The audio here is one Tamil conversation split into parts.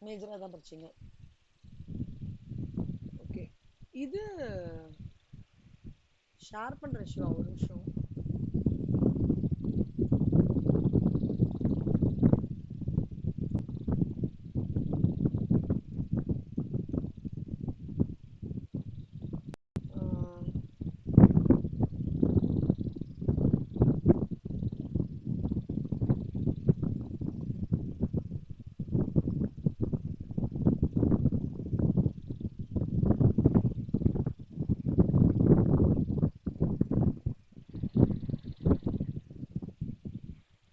மேஜரா தான் படிச்சீங்க. ஓகே. இது ஷேர் பண்றேன் சிவா, ஒரு நிமிஷம்.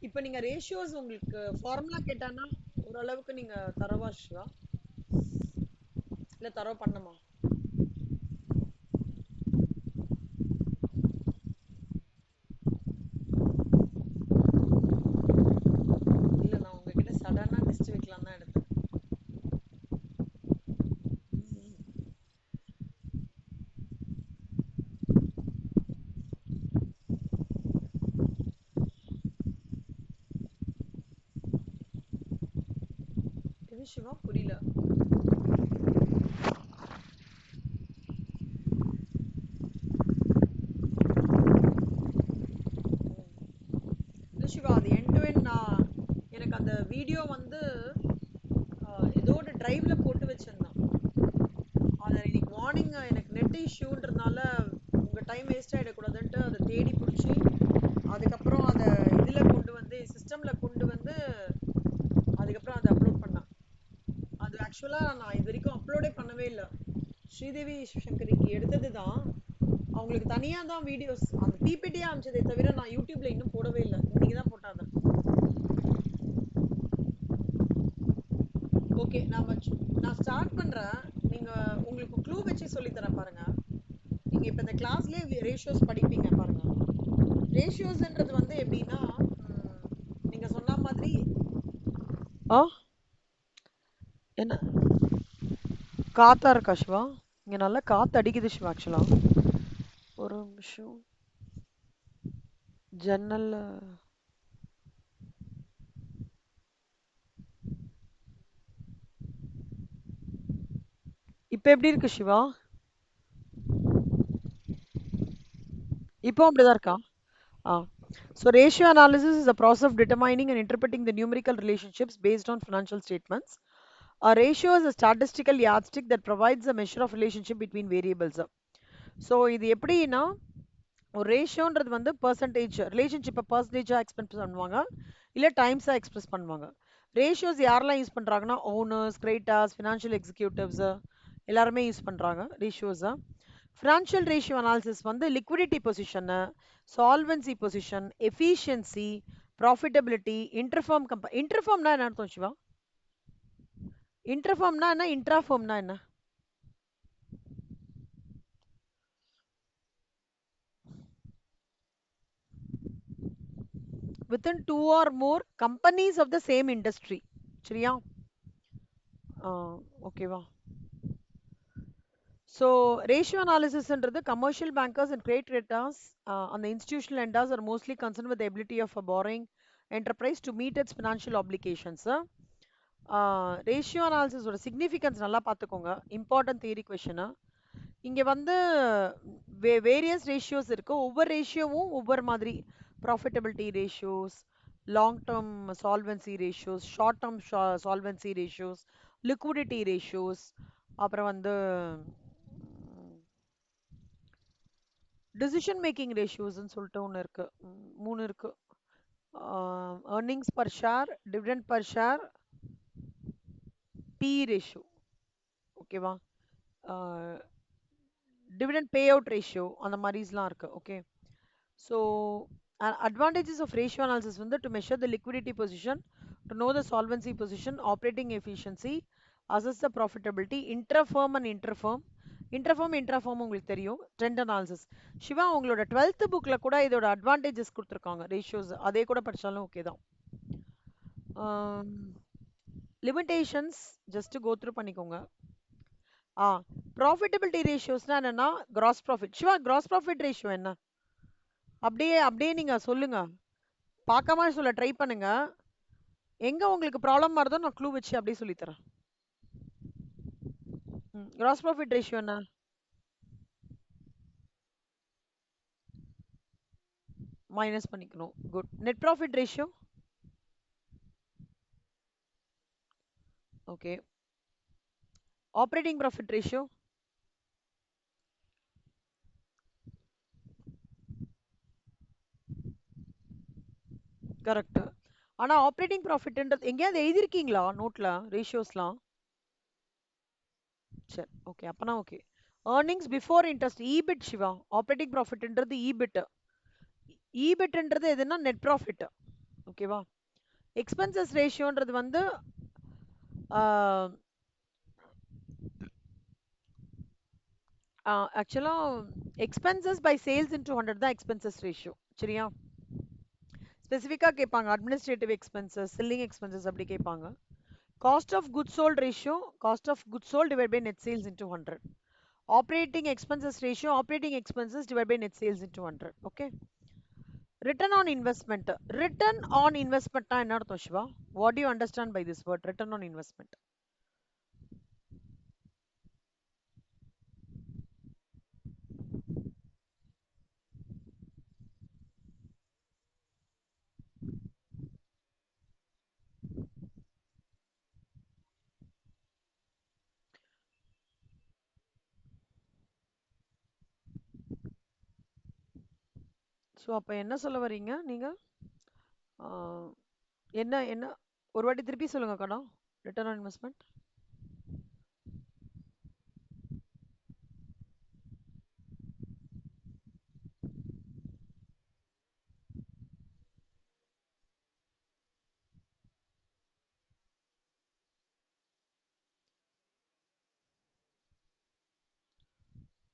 இப்போ நீங்க ரேஷியோஸ் உங்களுக்கு ஃபார்முலா கேட்டானா ஓரளவுக்கு நீங்க தரவா சிவா, இல்ல தரவா பண்ணமா? இல்ல, நான் உங்ககிட்ட சடனா டெஸ்ட் வைக்கலாம் தான் எடுத்தேன். இது சிவா புரியல. இல்ல சிவா, அது எண்ட் டு எண்ட் நான் எனக்கு அந்த வீடியோ வந்து ஏதோ ஒரு டிரைவ்ல போட்டு வச்சிருந்தேன். அதை இன்னைக்கு மார்னிங் எனக்கு நெட் இஷ்யூன்றதுனால உங்க டைம் வேஸ்ட் ஆயிடக்கூடாதுன்ட்டு அதை தேடி பிடிச்சி அதுக்கப்புறம் அதை இதுல கொண்டு வந்து சிஸ்டம்ல கொண்டு வந்து அதுக்கப்புறம் அதை அப்லோட் பண்ணேன். அது ஆக்சுவலா நான் இது வரைக்கும் அப்லோடே பண்ணவே இல்லை. ஸ்ரீதேவி சங்கரிக்கு எடுத்தது தான். அவங்களுக்கு தனியா தான் வீடியோஸ் அந்த பிபிடியா அமைச்சதே தவிர நான் யூடியூப்ல இன்னும் போடவே இல்லை. இன்னைக்கு தான் போட்டாங்க. ஓகே, நான் ஸ்டார்ட் பண்றேன். நீங்க உங்களுக்கு க்ளூ வச்சு சொல்லி தரேன் பாருங்க. நீங்க இப்ப இந்த கிளாஸ்லயே ரேஷியோஸ் படிப்பீங்க பாருங்க. ரேஷியோஸ்ன்றது வந்து எப்படின்னா, நீங்க சொன்ன மாதிரி ஆ என்ன காத்தா இருக்கா சிவா? இங்க நல்லா காத்து அடிக்குது சிவா. ஆக்சுவலா ஒரு நிமிஷம். ஜன்னல்ல இப்ப எப்படி இருக்கு சிவா? இப்போ அப்படிதான் இருக்கா? ஆ. So ratio analysis is a process of determining and interpreting the numerical relationships based on financial statements. A ratio is a statistical yardstick that provides a measure of relationship between variables. So இது எப்படின்னா, ஒரு ரேஷியோன்றது வந்து பர்சன்டேஜ் ரிலேஷன்ஷிப்பை பர்சன்டேஜாக எக்ஸ்பிரஸ் பண்ணுவாங்க, இல்லை டைம்ஸாக எக்ஸ்பிரஸ் பண்ணுவாங்க. ரேஷியோஸ் யாரெல்லாம் யூஸ் பண்ணுறாங்கன்னா, ஓனர்ஸ், கிரேட்டாஸ், ஃபினான்ஷியல் எக்ஸிக்யூட்டிவ்ஸ் எல்லாருமே யூஸ் பண்ணுறாங்க ரேஷியோஸை. ஃபினான்ஷியல் ரேஷியோ அனாலிசிஸ் வந்து liquidity position, solvency position, efficiency, profitability, இன்டர்ஃபார்ம்னா என்ன அர்த்தம் சிவா? இன்டர்ஃபார்ம்னா என்ன, இன்ட்ராஃபார்ம்னா என்ன? within two or more companies of the same industry. சரியா? ஓகேவா? ஸோ ரேஷியோ அனாலிசிஸ்ன்றது commercial bankers and credit raters அந்த institutional lenders are mostly concern with ability of a borrowing enterprise to meet its financial applications. Ratio அனாலிசிஸோட சிக்னிஃபிகன்ஸ் நல்லா பார்த்துக்கோங்க. Important theory question. இங்கே வந்து வேரியஸ் ரேஷியோஸ் இருக்குது. ஒவ்வொரு ரேஷியோவும் ஒவ்வொரு மாதிரி. Profitability ratios, long term solvency ratios, short term solvency ratios, liquidity ratios, அப்புறம் வந்து டிசிஷன் மேக்கிங் ரேஷியோஸ்ன்னு சொல்லிட்டு ஒன்று இருக்குது. 3 இருக்குது. earnings per share, dividend per share, PE ratio. ஓகேவா? டிவிடெண்ட் பே அவுட் ரேஷியோ அந்த மாதிரிலாம் இருக்கு. Okay. So advantages of ratio analysis வந்து to measure the liquidity position, to know the solvency position, operating efficiency, assess the profitability, intra-firm and inter-firm. இன்ட்ராஃபார்ம் உங்களுக்கு தெரியும். Trend analysis. சிவா, உங்களோட 12th புக்கில் கூட இதோட அட்வான்டேஜஸ் கொடுத்துருக்காங்க ரேஷியோஸ், அதே கூட படித்தாலும் ஓகே தான். லிமிட்டேஷன்ஸ் ஜஸ்ட் கோ த்ரூ பண்ணிக்கோங்க. ப்ராஃபிட்டபிலிட்டி ரேஷியோஸ்னா என்னன்னா, gross profit. Shiva, gross profit ratio என்ன? அப்படியே அப்படியே நீங்க சொல்லுங்க, பார்க்காம சொல்ல ட்ரை பண்ணுங்க. எங்க உங்களுக்கு ப்ராப்ளம் வருதோ நான் க்ளூ வச்சு அப்படியே சொல்லித்தரேன். கிராஸ் ப்ராஃபிட் ரேஷியோ என்ன? மைனஸ் பண்ணிக்கணும். Good. Net profit ratio? Okay. Operating profit ratio? Correct. ஆனா ஆப்ரேட்டிங் ப்ராஃபிட்ன்றது எங்கேயாவது எழுதிருக்கீங்களா நோட்ல ரேஷியோஸ்லாம்? சரி, ஓகே, அப்பனா okay. Earnings before interest, EBIT Siva. Operating ப்ராஃபிட்ன்றது இபிட். இபிட்ன்றது எதுனா நெட் ப்ராஃபிட். ஓகேவா? எக்ஸ்பென்சஸ் ரேஷியோன்றது வந்து ஆக்சுவலா எக்ஸ்பென்சஸ் பை சேல்ஸ் இன்டூ 100 தான் எக்ஸ்பென்சஸ் ரேஷியோ. சரியா? ஸ்பெசிஃபிக்கா கேட்பாங்க. அட்மினிஸ்ட்ரேட்டிவ் எக்ஸ்பென்சஸ், செல்லிங் எக்ஸ்பென்சஸ் அப்படி கேட்பாங்க. Cost of good sold ratio, cost of good sold divide by net sales into 100. Operating expenses ratio, operating expenses divide by net sales into 100. Okay. Return on investment. Return on இன்வெஸ்ட்மெண்ட்னா என்ன அர்த்தம் Siva? What do you understand by this word return on investment? So அப்போ என்ன சொல்ல வரீங்க நீங்க? ஆஹ், என்ன என்ன ஒரு வாட்டி திருப்பி சொல்லுங்க கண்ணா. Return on investment.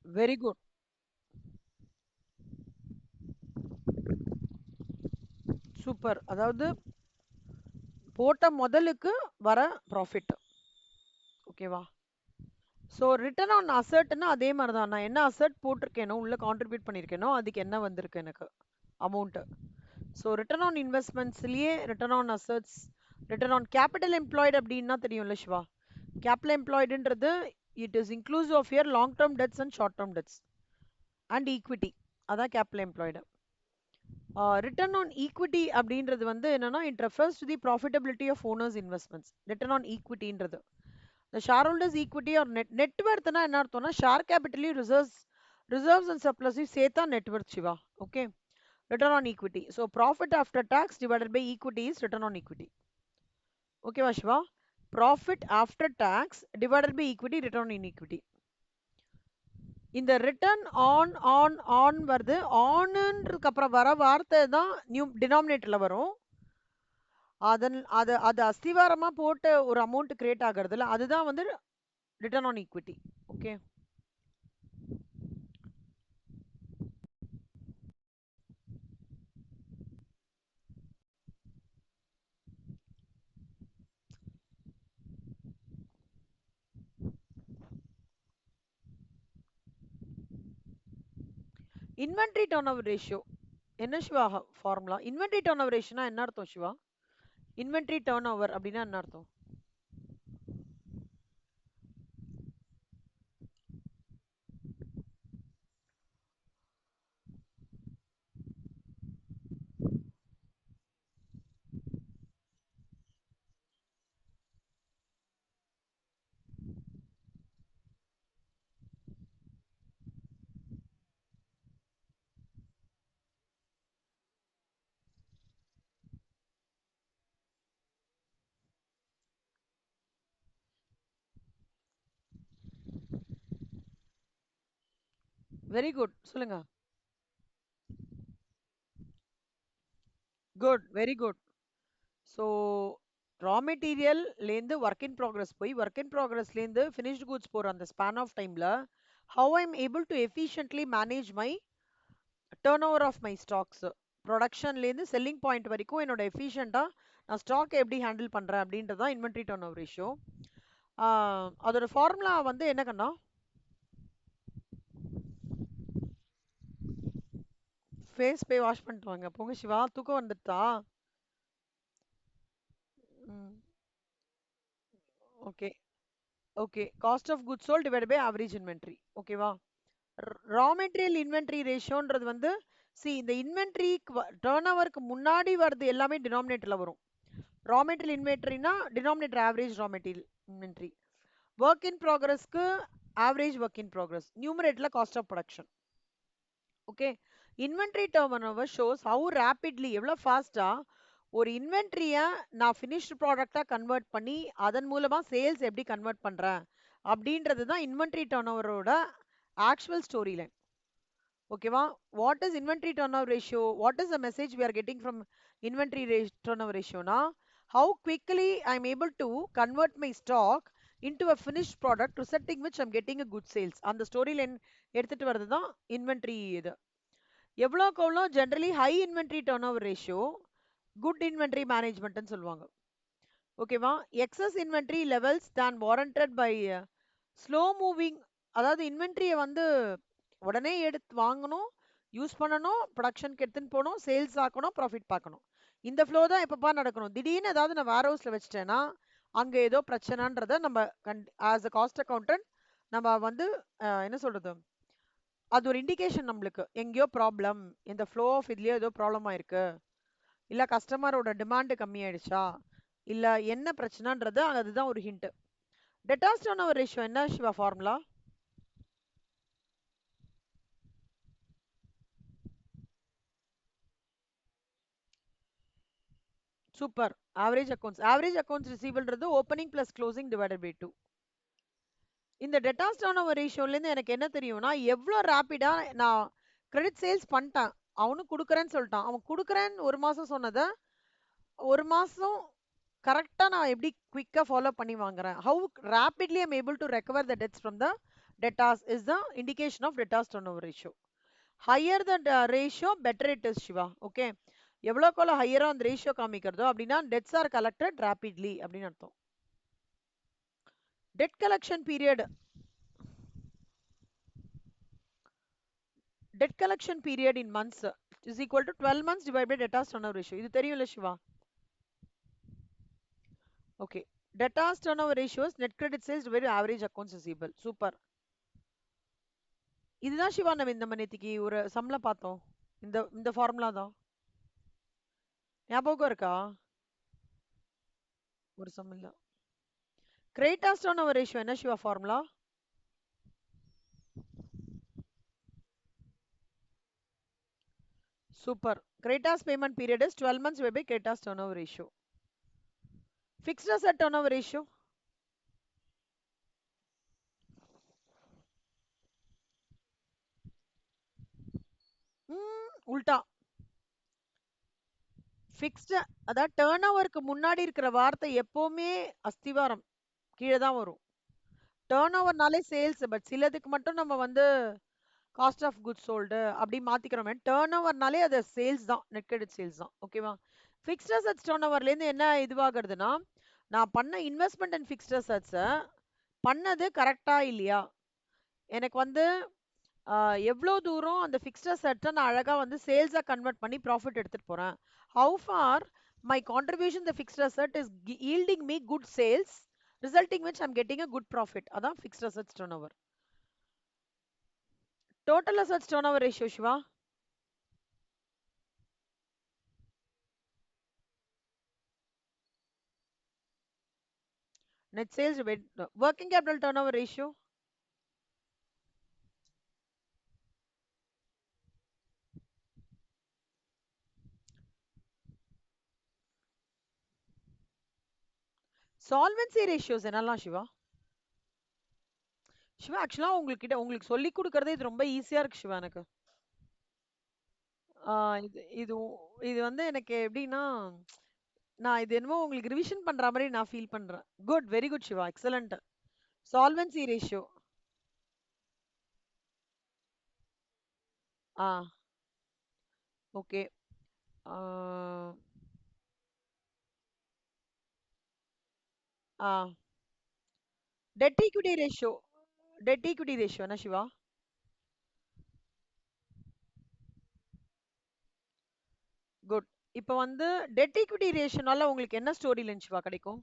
Very good. Super. அதாவது போட்ட முதலுக்கு வர ப்ராஃபிட். ஓகேவா? ஸோ ரிட்டர்ன் ஆன் அசர்ட்னா அதே மாதிரி தான். நான் என்ன அசர்ட் போட்டிருக்கேனோ, உள்ள கான்ட்ரிபியூட் பண்ணியிருக்கேனோ, அதுக்கு என்ன வந்திருக்கு எனக்கு அமௌண்ட்டு. ஸோ ரிட்டர்ன் ஆன் இன்வெஸ்ட்மெண்ட்ஸ்லயே return on assets, return on capital employed அப்படின்னா தெரியும்ல சிவா? கேபிட்டல் எம்ப்ளாய்டுன்றது it is inclusive of year long term debts and short term debts and equity. அதான் capital employed. Return on equity அப்படின்றது வந்து என்னன்னா, it refers to the profitability of owners investments. Return on ஈக்விட்டின்றது the shareholders equity or net worth னா என்ன அர்த்தம்னா ஷேர் கேபிட்டலையும் ரிசர்வ்ஸ் அண்ட் சர்ப்ளஸையும் சேர்த்தா net worth Siva. Okay. Return on equity. So profit after tax divided by equity is return on equity. ஓகேவா Siva? Profit after tax divided by equity return on equity. இந்த ரிட்டர்ன் ஆன் வருது. ஆன்ன்றதுக்கு அப்புறம் வர வார்த்தை தான் நியூ டினாமினேட்டர்ல வரும். அது அஸ்திவாரமா போட்டு ஒரு அமௌண்ட் கிரியேட் ஆகுறதுல அதுதான் வந்து return on equity. Okay. Inventory turn over ratio என்ன Siva formula? Inventory turnover ரேஷியோனா என்ன அர்த்தம் சிவா? இன்வென்ட்ரி டர்ன் ஓவர் அப்படின்னா என்ன அர்த்தம்? வெரி குட், சொல்லுங்க. Good, very good. So raw மெட்டீரியல்லேருந்து ஒர்க் இன் ப்ராக்ரஸ் போய் ஒர்க் இன் ப்ராக்ரஸ்லேருந்து ஃபினிஷ்டு குட்ஸ் போகிற அந்த ஸ்பேன் ஆஃப் டைமில் how I am able to efficiently manage my turnover of my stocks. ப்ரொடக்ஷன்லேருந்து செல்லிங் பாயிண்ட் வரைக்கும் என்னோட எஃபிஷியண்ட்டாக நான் ஸ்டாக் எப்படி ஹேண்டில் பண்ணுறேன் அப்படின்றது தான் இன்வென்ட்ரி டர்ன் ஓவர் ரேஷியோ. அதோட ஃபார்முலா வந்து என்ன கண்ணா? ஃபேஸ் போய் வாஷ் பண்ணிட்டு வாங்க. போங்க சிவா, தூக்கம் வந்துட்டா? ம். Okay. Okay. Cost of goods sold divided by average inventory. ஓகேவா? ரா மெட்டீரியல் இன்வென்டரி ரேஷியோன்றது வந்து இந்த இன்வென்டரி டர்ன் ஓவருக்கு முன்னாடி வருது எல்லாமே டினாமினேட்டர்ல வரும். ரா மெட்டீரியல் இன்வென்டரினா denominator average raw material inventory. Work in ப்ராக்ரஸ்க்கு ஆவரேஜ் ஒர்க் இன் ப்ராக்ரஸ். நியூமரேட்டர்ல cost of production. Okay. Inventory turnover shows how rapidly எவ்வளோ ஃபாஸ்டா ஒரு இன்வென்ட்ரியை நான் ஃபினிஷ்டு ப்ராடக்டாக கன்வெர்ட் பண்ணி அதன் மூலமாக சேல்ஸ் எப்படி கன்வெர்ட் பண்ணுறேன் அப்படின்றது தான் இன்வென்ட்ரி டர்ன் ஓவரோட ஆக்சுவல் ஸ்டோரி லைன். ஓகேவா? What is inventory turn over ratio? What is the message we are getting from inventory turnover ரேஷியோனா how quickly I am able to convert my stock into a finished product resulting which I'm getting a good sales. அந்த ஸ்டோரி லைன் எடுத்துட்டு வரது தான் இன்வென்ட்ரி இது. எவ்வளோக்கு எவ்வளோ generally high inventory turn over ratio good inventory மேனேஜ்மெண்ட்னு சொல்லுவாங்க. ஓகேவா? எக்ஸஸ் இன்வென்ட்ரி லெவல்ஸ் தான் வாரண்டட் பை ஸ்லோ மூவிங். அதாவது இன்வென்ட்ரியை வந்து உடனே எடுத்து வாங்கணும், யூஸ் பண்ணணும், ப்ரொடக்ஷனுக்கு எடுத்துன்னு போகணும், சேல்ஸ் ஆக்கணும், ப்ராஃபிட் பார்க்கணும். இந்த ஃப்ளோ தான் எப்பப்பா நடக்கணும். திடீர்னு ஏதாவது நான் வேர் ஹவுஸில் வச்சிட்டேன்னா அங்கே ஏதோ பிரச்சனைன்றத நம்ம ஆஸ் அ காஸ்ட் அக்கௌண்டன்ட் நம்ம வந்து என்ன சொல்றது, அது ஒரு இண்டிகேஷன் நம்மளுக்கு எங்கேயோ ப்ராப்ளம், இந்த ஃப்ளோ ஆஃப் இதுலயோ ஏதோ ப்ராப்ளம் ஆயிருக்கு, இல்ல கஸ்டமரோட டிமாண்ட் கம்மியாயிடுச்சா, இல்ல என்ன பிரச்சனைன்றது அதுதான் ஒரு hint. Debtors turn over ratio என்ன Siva formula? Super. Average accounts ரிசீவல்ன்றது opening plus closing divided by 2. இந்த டெட்டாஸ் டர்ன் ஓவர் ரேஷியோலேருந்து எனக்கு என்ன தெரியும்னா எவ்வளோ ரேப்பிடா நான் கிரெடிட் சேல்ஸ் பண்ணிட்டேன், அவனும் கொடுக்குறேன்னு சொல்லிட்டான், அவன் கொடுக்குறேன்னு ஒரு மாசம் சொன்னதை ஒரு மாசம் கரெக்டா நான் எப்படி குவிக்கா ஃபாலோ பண்ணி வாங்குறேன். How rapidly I'm able to recover the debts from the debtors is the indication of debtors turn over ratio. Higher the ratio better it is Shiva. Okay. எவ்வளோக்கு ஹையரா அந்த ரேஷியோ காமிக்கிறதோ அப்படின்னா டெட்ஸ் ஆர் கலெக்டட் ரேபிட்லி அப்படின்னு அர்த்தம். Debt collection period in months is equal to 12 months divide by debtors turn over ratio. இது தெரியும்ல Shiva? Okay. Debtors turn over ratios net credit sales divide average accounts receivable. Super. இதுதான் சிவா நம்ம நேத்திக்கு ஒரு சம்ல பார்த்தோம். இந்த இந்த ஃபார்முலா தான் ஞாபகம் இருக்கா? ஒரு சம் இல்ல. கிரெடிட்டாஸ் டர்ன் ஓவர் ரேஷியோ என்ன Siva formula? Super. Creditors payment period is 12 months divided by creditors turn over ratio. Fixed asset turn over ratio உல்டா. ஃபிக்ஸ்டு அதாவது டர்ன் ஓவருக்கு முன்னாடி இருக்கிற வார்த்தை எப்பவுமே அஸ்திவாரம் கீழே தான் வரும். டர்ன் ஓவர்னாலே சேல்ஸ், பட் சிலதுக்கு மட்டும் நம்ம வந்து காஸ்ட் ஆஃப் குட்ஸ் சோல்டு அப்படி மாத்திக்கிறோமே. டர்ன் ஓவர்னாலே அது சேல்ஸ் தான், நெட் கிரெடிட் சேல்ஸ் தான். ஓகேவா? ஃபிக்ஸ்ட் அசெட்ஸ் டர்ன் ஓவர்லேருந்து என்ன இதுவாகிறதுனா நான் பண்ண இன்வெஸ்ட்மெண்ட் அண்ட் ஃபிக்ஸ்ட் அசெட்ஸை பண்ணது கரெக்டா இல்லையா, எனக்கு வந்து எவ்வளோ தூரம் அந்த ஃபிக்ஸ்ட் அசெட்டை நான் அழகாக வந்து சேல்ஸாக கன்வெர்ட் பண்ணி ப்ராஃபிட் எடுத்துகிட்டு போகிறேன். How far my contribution the fixed asset is yielding me good sales resulting which I'm getting a good profit. அதான் fixed assets turnover. Total assets turn over ratio Siva? Net sales working capital turn over ratio? Solvency ratios என்னெல்லாம் சிவா? சிவா ஆக்சுவலா உங்களுக்கு சொல்லி கொடுக்கறதே இது ரொம்ப ஈஸியா இருக்கு சிவா எனக்கு. இது இது இது வந்து எனக்கு எப்படின்னா நான் இது என்னமோ உங்களுக்கு ரிவிஷன் பண்ற மாதிரி நான் ஃபீல் பண்றேன். Good, very good Siva, excellent. Solvency ratio. Ah okay. Ah ah debt equity ratio. Debt equity ratio என்ன சிவா? குட். இப்போ வந்து டெட் ஈக்விட்டி ரேஷியோனால உங்களுக்கு என்ன ஸ்டோரி லைன் சிவா கிடைக்கும்?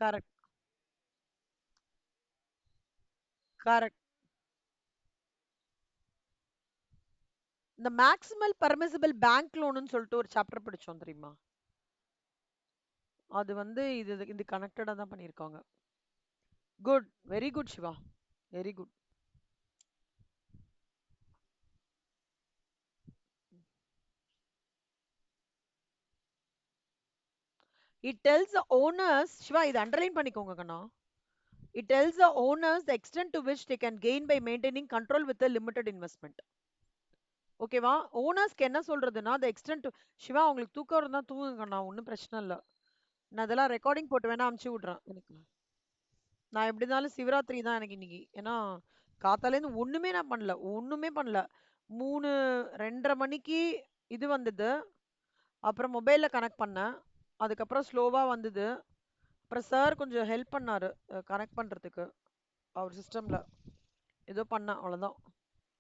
Correct, correct. இந்த மேக்ஸிமல் பர்மிசிபிள் பேங்க் லோனுன்னு சொல்லிட்டு ஒரு சாப்டர் படிச்சோம் தெரியுமா? அது வந்து இது கனெக்டடா தான் பண்ணியிருக்காங்க. Good, very good Shiva, very good. It tells the owners, Shiva இது அண்டர்லைன் பண்ணிக்கோங்க கண்ணா. It tells the owners the extent to which they can gain by maintaining control with a limited investment. ஓகேவா? ஓனர்ஸ்க்கு என்ன சொல்றதுன்னா, the extent to சிவா உங்களுக்கு தூக்கம் இருந்தா தூங்குங்க கண்ணா, ஒண்ணும் பிரச்சனை இல்ல. நான் இதெல்லாம் ரெக்கார்டிங் போட்டு வேணா அனுப்பிச்சு விடுறேன் எனக்கு. நான் எப்படி இருந்தாலும் சிவராத்திரி தான் எனக்கு இன்னைக்கு. ஏன்னா காத்தாலேருந்து ஒண்ணுமே நான் பண்ணல. ஒண்ணுமே பண்ணல. 3 2:30 மணிக்கு இது வந்தது. அப்புறம் மொபைல்ல கனெக்ட் பண்ணேன். அதுக்கப்புறம் ஸ்லோவா வந்தது. அப்புறம் சார் கொஞ்சம் ஹெல்ப் பண்ணாரு கனெக்ட் பண்றதுக்கு அவர் சிஸ்டம்ல. ஏதோ பண்ணேன் அவ்வளவுதான்.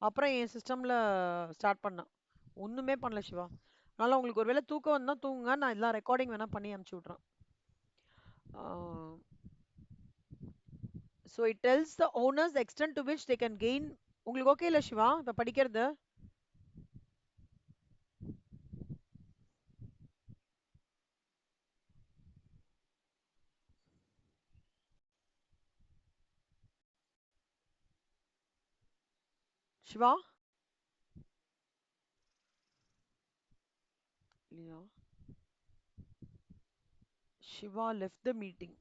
அப்புறம் என் சிஸ்டம்ல ஸ்டார்ட் பண்ணேன். ஒண்ணுமே பண்ணல சிவா. அதனால உங்களுக்கு ஒருவேளை தூக்கம் வந்தா தூங்குங்க. நான் இதெல்லாம் ரெக்கார்டிங் வேணா பண்ணி அனுப்பிச்சு விட்றேன். So it tells the owners extent to which they can gain. உங்களுக்கு ஓகே இல்ல சிவா இப்ப படிக்கிறது? சிவா இல்லையா? Shiva left the meeting.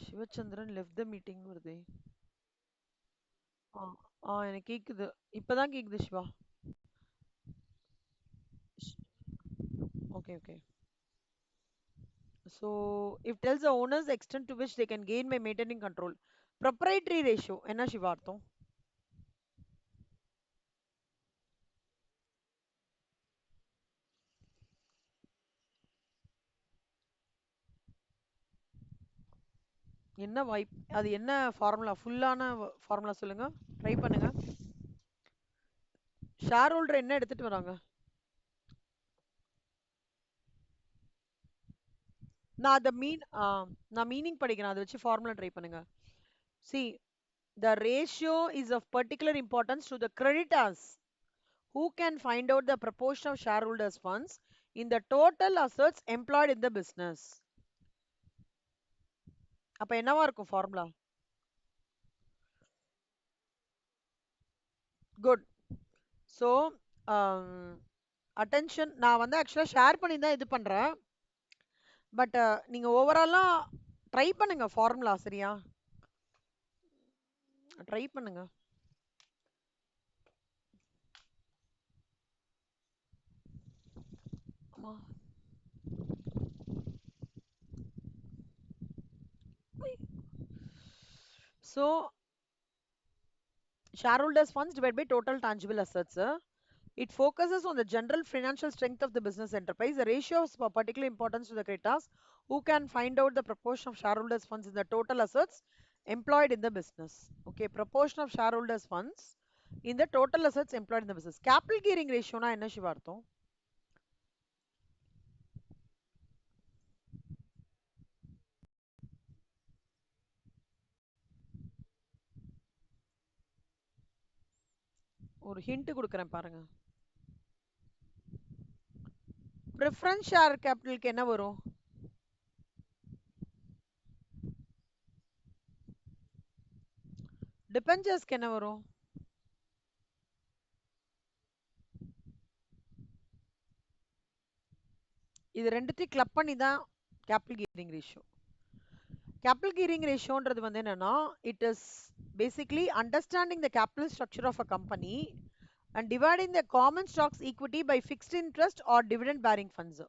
Sivachandran left the meeting வருதே. ஆ எனக்கு கேக்குது. இப்பதான் கேக்குது Shiva. Okay, okay. So it tells the owners the extent to which they can gain by maintaining control. Proprietary ratio என்ன சிவா அர்த்தம்? என்ன வாய்ப் அது என்ன ஃபார்முலா? ஃபுல்லான ஃபார்முலா சொல்லுங்க. ட்ரை பண்ணுங்க. ஷேர் ஹோல்டர் என்ன எடுத்துட்டு வராங்க? நான் அத நான் மீனிங் படிக்கிறேன். அதை வச்சு ஃபார்முலா ட்ரை பண்ணுங்க. See, the ratio is of particular importance to the creditors who can find out the proportion of shareholders funds in the total assets employed in the business. அப்ப என்னவா இருக்கும் ஃபார்முலா? குட். ஸோ அட்டென்ஷன் நான் வந்து ஆக்சுவலாக ஷேர் பண்ணி தான் இது பண்ணுறேன். பட் நீங்கள் ஓவராலாக ட்ரை பண்ணுங்க ஃபார்முலா சரியா? ட்ரை பண்ணுங்க. ஆமா. So shareholders funds divided by total tangible assets. It focuses on the general financial strength of the business enterprise. The ratio is of particular importance to the creditors who can find out the proportion of shareholders funds in the total assets employed in the business. Okay, proportion of shareholders funds in the total assets employed in the business. Capital gearing ratio na என்ன சிவா அர்த்தம்? ஒரு ஹிண்ட் கொடுக்குறேன் பாருங்க. ப்ரிஃபரன்ஸ் ஷேர் கேபிட்டலுக்கு என்ன வரும்? டிபெஞ்சர்ஸ்க்கு என்ன வரும்? இது ரெண்டுத்தையும் கிளப் பண்ணி தான் capital gearing ratio. Capital gearing ரேஷியோன்றது வந்து என்னன்னா, it is basically understanding the capital structure of a company and dividing the common stocks equity by fixed interest or dividend bearing funds.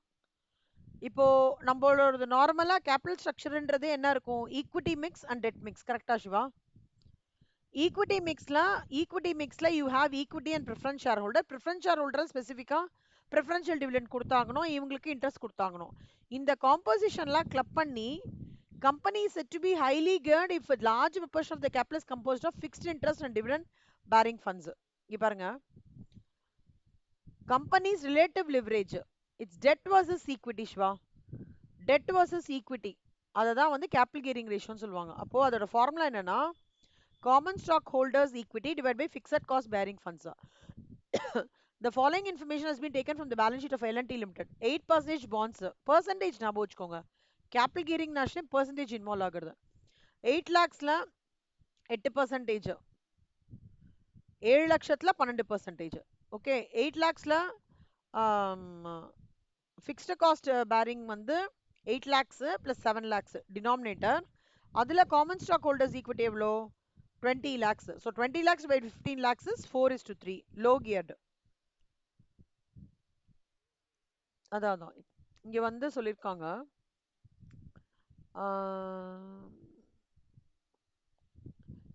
இப்போ நம்மளோட நார்மலா கேபிட்டல் ஸ்ட்ரக்சர்ன்றது என்ன இருக்கும்? Equity mix and debt mix. கரெக்டா சிவா? ஈக்விட்டி மிக்ஸ்ல you have equity and preference share holder. Preference share holder ஸ்பெசிஃபிக்கா ப்ரிஃபரன்ஷியல் டிவிடெண்ட் கொடுத்தாங்கணும், இவங்களுக்கு இன்ட்ரெஸ்ட் கொடுத்தாங்கணும். இந்த காம்போசிஷன்லாம் கிளப் பண்ணி company is said to be highly geared if a large proportion of the capital is composed of fixed interest and dividend bearing funds. இங்க பாருங்க, company's relative leverage, its debt versus equity. Shva, debt versus equity அதை தான் வந்து கேபிட்டல் கியரிங் ரேஷியோன்னு சொல்லுவாங்க. அப்போ அதோட ஃபார்முலா என்னன்னா common stock holders equity divide by fixed cost bearing funds. The following information has been taken from the balance sheet of L&T Limited. 8% bonds percentage ஞாபகம் வச்சுக்கோங்க. கேபிட்டல் கியரிங் நாஷ்னே percentage இன்வால்வ் ஆகுறது. 8 lakhsல 8%, 7 லட்சத்துல 12%. ஓகே, 8 lakhsல ஃபிக்ஸ்டு காஸ்ட் பேரிங் வந்து 8 lakhs plus 7 lakhs டினாமினேட்டர். அதுல காமன் ஸ்டாக் ஹோல்டர்ஸ் ஈக்விட்டி எவ்வளோ 20 lakhs. So 20 lakhs by 15 lakhs is 4:3. Low geared. அதான் இங்க வந்து சொல்லியிருக்காங்க.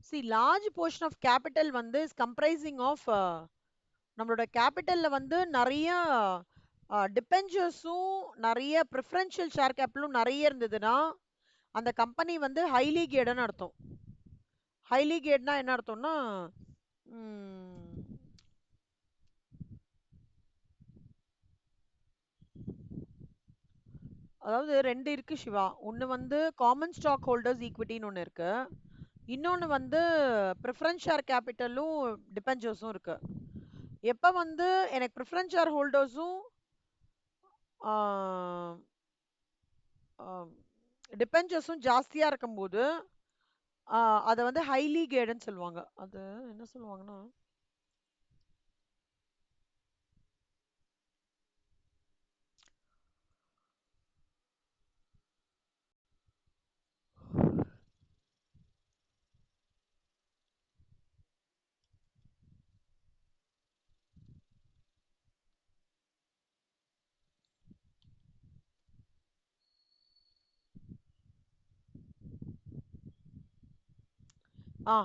see large portion of capital வந்து is comprising of நம்மளோட கேபிட்டல்ல வந்து நிறைய டிபெஞ்சர்ஸும் நிறைய ப்ரிஃபரன்ஷியல் ஷேர் கேபிட்டலும் நிறைய இருந்ததுன்னா அந்த கம்பெனி வந்து ஹைலி கேடுன்னு அர்த்தம். ஹைலி கேட்னா என்ன அர்த்தம்னா அதாவது ரெண்டு இருக்கு சிவா. ஒன்று வந்து காமன் ஸ்டாக் ஹோல்டர்ஸ் ஈக்விட்டின்னு ஒன்று இருக்கு, இன்னொன்று வந்து ப்ரிஃபரன்ஸ் ஷேர் கேபிட்டலும் டிபெஞ்சர்ஸும் இருக்கு. எப்போ வந்து எனக்கு ப்ரிஃபரன்ஸ் ஷேர் ஹோல்டர்ஸும் டிபெஞ்சர்ஸும் ஜாஸ்தியா இருக்கும்போது அதை வந்து ஹைலி கேடுன்னு சொல்லுவாங்க. அது என்ன சொல்லுவாங்கன்னா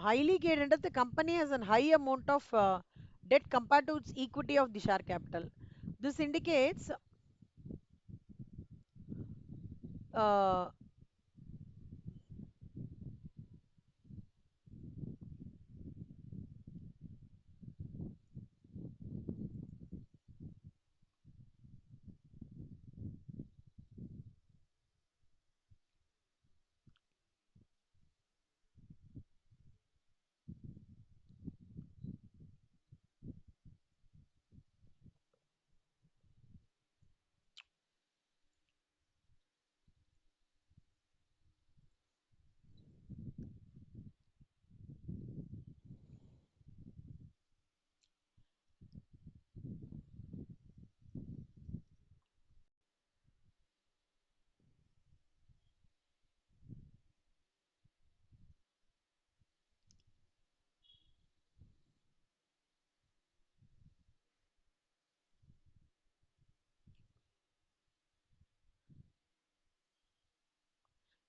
highly geared the company has a high amount of debt compared to its equity of the share capital. This indicates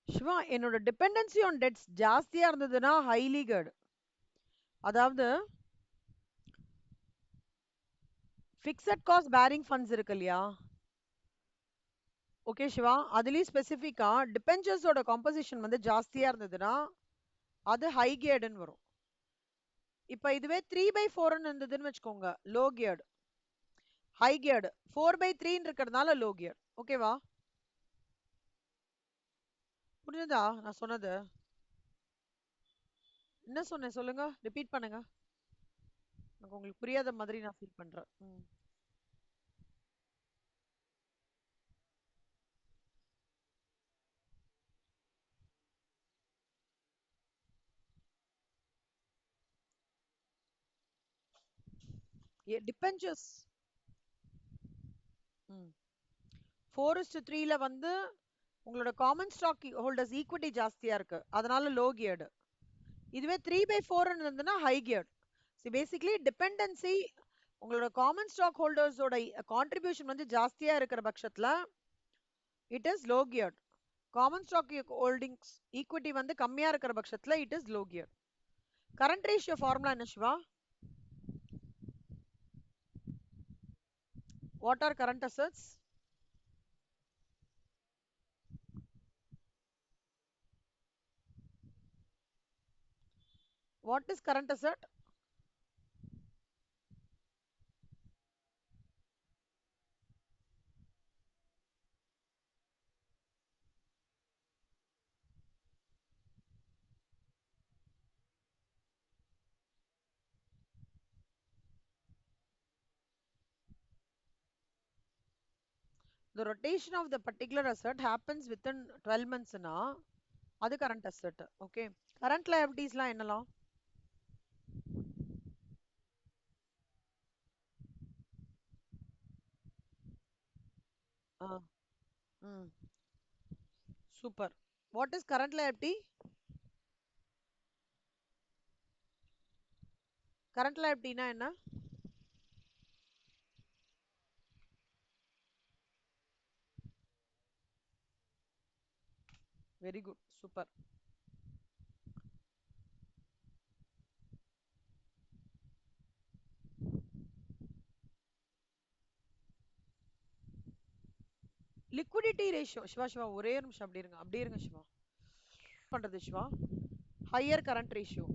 Siva என்னோட டிபெண்டன்சி ஆன் டெட்ஸ் ஜாஸ்தியா இருந்ததுன்னா ஹைலி கேர்டு. அதாவது ஃபிக்ஸட் காஸ்ட் பேரிங் ஃபண்ட்ஸ் இருக்கு இல்லையா, ஓகே சிவா, அதுலயும் ஸ்பெசிஃபிக்கா டிபெஞ்சர்ஸோட காம்போசிஷன் வந்து ஜாஸ்தியா இருந்ததுன்னா அது ஹை கியர்டுன்னு வரும். இப்போ இதுவே 3/4 இருந்ததுன்னு வச்சுக்கோங்க லோ கியர்டு. ஹை கியர்டு 4/3 இருக்கிறதுனால லோ கியர்டு. ஓகேவா, புரியுதா நான் சொன்னது? என்ன சொன்னேன் சொல்லுங்க, ரிப்பீட் பண்ணுங்க. எனக்கு உங்களுக்கு புரியாத மாதிரி நான் ஃபீல் பண்றேன். டிபெஞ்சர்ஸ் 4:3ல வந்து உங்களோட காமன் ஸ்டாக் ஹோல்டர்ஸ் ஈக்விட்டி ஜாஸ்தியா இருக்கு, அதனால லோ கியர்டு. இதுவே 3/4 இருந்ததுன்னா ஹை கியர்டு. பேசிக்கலி டிபெண்டன்சி உங்களோட காமன் ஸ்டாக் ஹோல்டர்ஸோட கான்ட்ரிபியூஷன் வந்து ஜாஸ்தியா இருக்கிற பட்சத்துல it is low geared. Common stock holdings equity வந்து கம்மியா இருக்கிற பட்சத்துல it is low geared. Current ratio formula என்ன Shiva? What are current assets? What is current asset? The rotation of the particular asset happens within 12 months னா அது current asset. Okay. Current liabilitiesலாம் என்னலாம்? ஆ, ம், super. What is current liability? Current liability னா என்ன? Very good. Super. Liquidity ratio. Siva ஒரே ஒரு நிமிஷம் அப்படியே இருங்க சிவா. பண்றது சிவா. Higher current ratio.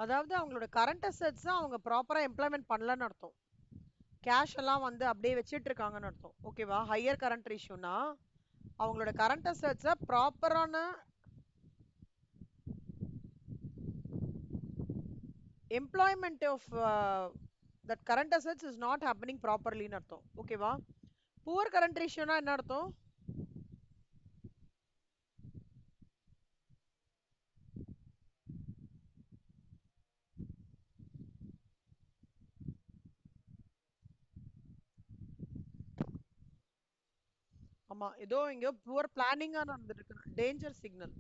அதாவது அவங்களோட கரண்ட் அசெட்ஸ் அவங்க ப்ராப்பரா இம்ப்ளிமெண்ட் பண்ணலன்னு அர்த்தம். கேஷ் எல்லாம் வந்து அப்படியே வச்சிட்டு இருக்காங்கன்னு அர்த்தம். ஓகேவா? ஹையர் கரண்ட் ரேஷியோனா அவங்களோட கரண்ட் அசெட்ஸை ப்ராப்பரான employment of that current assets is not happening ப்ராப்பர்லின்னு அர்த்தம். ஓகேவா? புவர் கரண்ட் ரேஷியோனா என்ன அர்த்தம்? ஆமா, ஏதோ இங்க புவர் பிளானிங்கா நடந்துட்டு இருக்கு. Danger signal.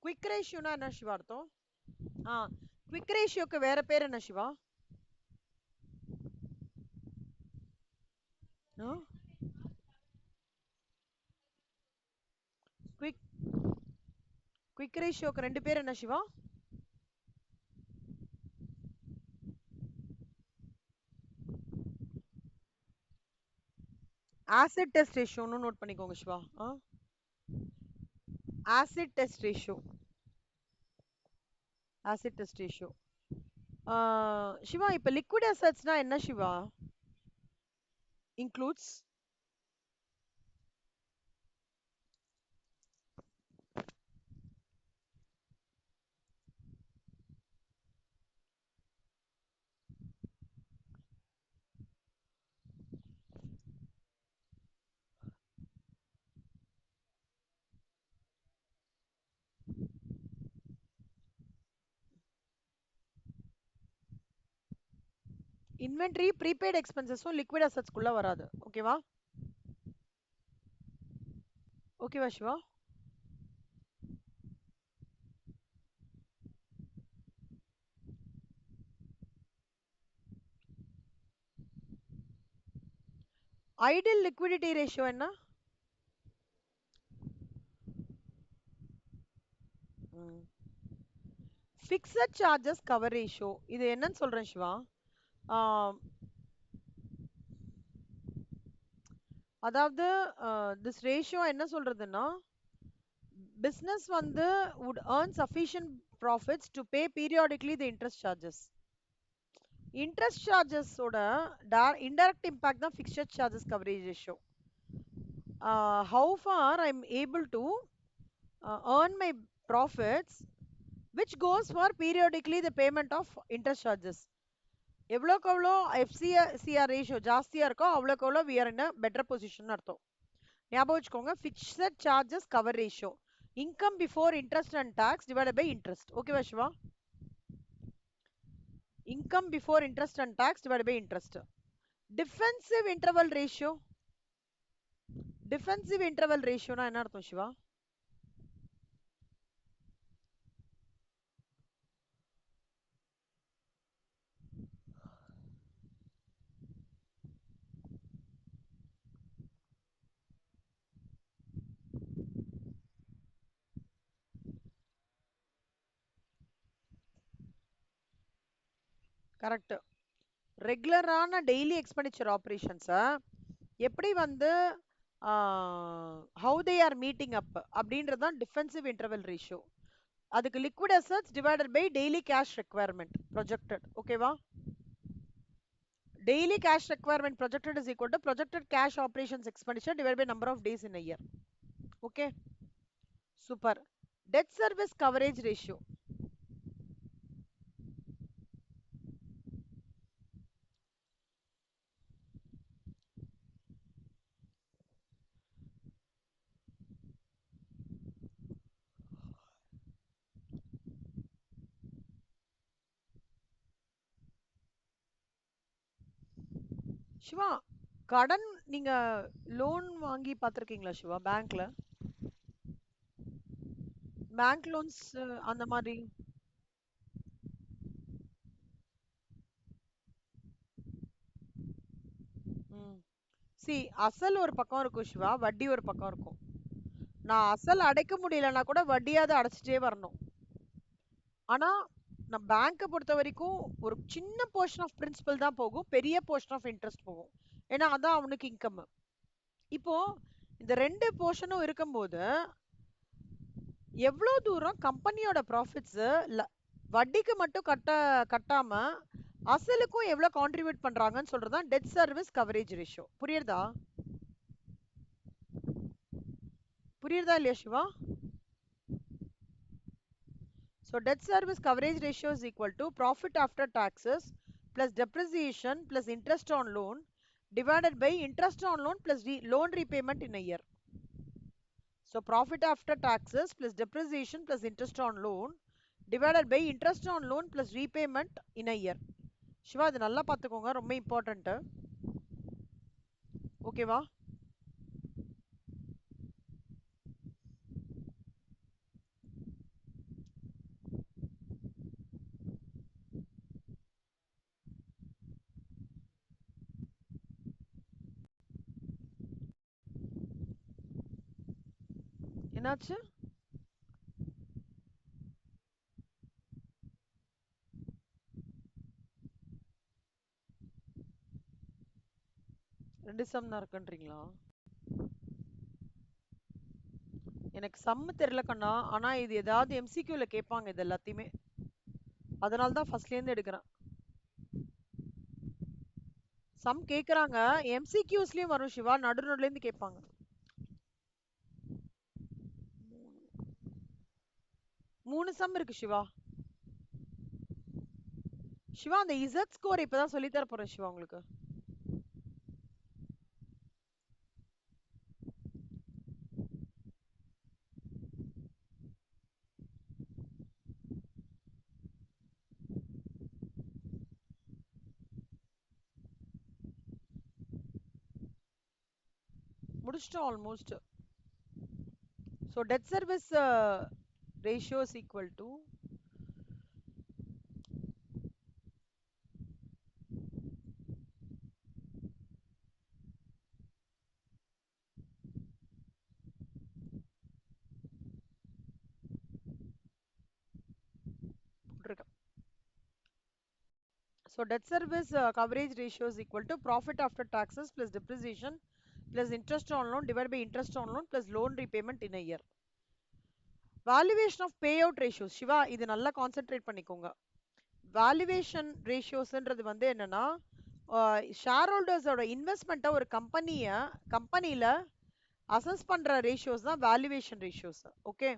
குவிக் ரேஷியோனா என்ன சிவா அர்த்தம்? ஆ, குவிக் ரேஷியோக்கு வேற பேர் என்ன சிவா? குவிக் குவிக் ரேஷியோக்கு ரெண்டு பேர் என்ன சிவா? ஆசிட் டெஸ்ட் ரேஷியோன்னு நோட் பண்ணிக்கோங்க Shiva. Acid test ratio. Acid test ratio. Shiva இப்ப லிக்விட் அசெட்ஸ்னா என்ன சிவா? இன்க்ளூட்ஸ் இன்வென்டரி ப்ரீபெய்ட் எக்ஸ்பென்சஸும் லிக்விட் அசெட்ஸ்க்குள்ள வராது. ஓகேவா? ஓகேவா சிவா? ஐடியல் லிக்விடிட்டி ரேஷியோ என்ன? Fixed charges cover ratio. இது என்னன்னு சொல்றேன் சிவா? அதாவது திஸ் ரேஷியோ என்ன சொல்றதுன்னா, பிசினஸ் வந்து would earn sufficient profits to pay periodically the interest charges. Interest சார்ஜஸோட இன்டைரக்ட் இம்பாக்ட் தான் fixed charges coverage ratio. How far I'm able to earn my profits which goes for periodically the payment of interest charges. எவ்வளோக்கு எவ்வளோ FCR ரேஷியோ ஜாஸ்தியா இருக்கோ அவ்வளோக்கு எவ்வளோ we are in a better position அர்த்தம். ஞாபகம் வச்சுக்கோங்க, fixed charges cover ratio income before interest and tax divided by interest. ஓகேவா Shiva? Income before interest and tax divided by interest. Defensive interval ratio. Defensive interval ரேஷியோனா என்ன அர்த்தம் சிவா? கரெக்ட். ரெகுலரான டெய்லி எக்ஸ்பெண்டிச்சர் ஆப்ரேஷன்ஸை எப்படி வந்து how they are meeting up அப்படின்றது தான் டிஃபென்சிவ் இன்டர்வல் ரேஷியோ. அதுக்கு liquid assets divided by daily cash requirement projected. ஓகேவா? Daily cash requirement projected is equal to projected cash operations expenditure divided by number of days in a year. Okay, super. Debt service coverage ratio. Shiva, கடன் நீங்க லோன் வாங்கி பார்த்திருக்கீங்களா சிவா? பேங்க்ல பேங்க் லோன்ஸ் அந்த மாதிரி. ம். சி, அசல் ஒரு பக்கம் இருக்கும் சிவா, வட்டி ஒரு பக்கம் இருக்கும். நான் அசல் அடைக்க முடியலன்னா கூட வட்டியாவது அடைச்சிட்டே வரணும். ஆனா நான் பேங்க்கை பொறுத்த வரைக்கும் ஒரு சின்ன போர்ஷன் ஆஃப் பிரின்சிபல் தான் போகும், பெரிய போர்ஷன் ஆஃப் இன்ட்ரெஸ்ட் போகும். ஏன்னா அதான் அவனுக்கு இன்கம். இப்போ இந்த ரெண்டு போர்ஷனும் இருக்கும்போது எவ்வளோ தூரம் கம்பெனியோட ப்ராஃபிட்ஸ் வட்டிக்கு மட்டும் கட்டாம அசலுக்கும் எவ்வளவு கான்ட்ரிபியூட் பண்றாங்கன்னு சொல்றதுதான் டெட் சர்வீஸ் கவரேஜ் ரேஷியோ. புரியுறதா? புரியுறதா இல்லையா Siva? So debt service coverage ratio is equal to profit after taxes plus depreciation plus interest on loan divided by interest on loan plus loan repayment in a year. So profit after taxes plus depreciation plus interest on loan divided by interest on loan plus repayment in a year. Siva, இது நல்லா பார்த்துக்கோங்க, ரொம்ப இம்பார்ட்டன்ட். ஓகேவா? என்னாச்சு? ரெண்டு சம் தான் இருக்குன்றீங்களா? எனக்கு சம்மு தெரியல கண்ணா, ஆனா இது ஏதாவது எம்சிக்யூல கேட்பாங்க இது எல்லாத்தையுமே, அதனால தான் ஃபர்ஸ்ட்ல இருந்து எடுக்கிறேன். சம் கேக்குறாங்க, எம்சிக்யூஸ்லயும் வரும் சிவா, நடுநடுல இருந்து கேட்பாங்க. மூணு சம் இருக்கு சிவா. சிவா, அந்த இசட் ஸ்கோர் இப்பதான் சொல்லி தர போறேன் சிவா உங்களுக்கு. முடிச்சிட்டோம் almost. So debt service ratio is equal to போட்டிருக்கேன். So debt service coverage ratio is equal to profit after taxes plus depreciation plus interest on loan divide by interest on loan plus loan repayment in a year. Valuation of pay out ratios. Shiva, இது நல்லா கான்சென்ட்ரேட் பண்ணிக்கோங்க. வேல்யூவேஷன் ரேஷியோஸ்ன்றது வந்து என்னன்னா, ஷேர் ஹோல்டர்ஸோட இன்வெஸ்ட்மெண்ட்டை ஒரு கம்பெனியில அசஸ் பண்ற ரேஷியோஸ் தான் valuation ratios. Okay,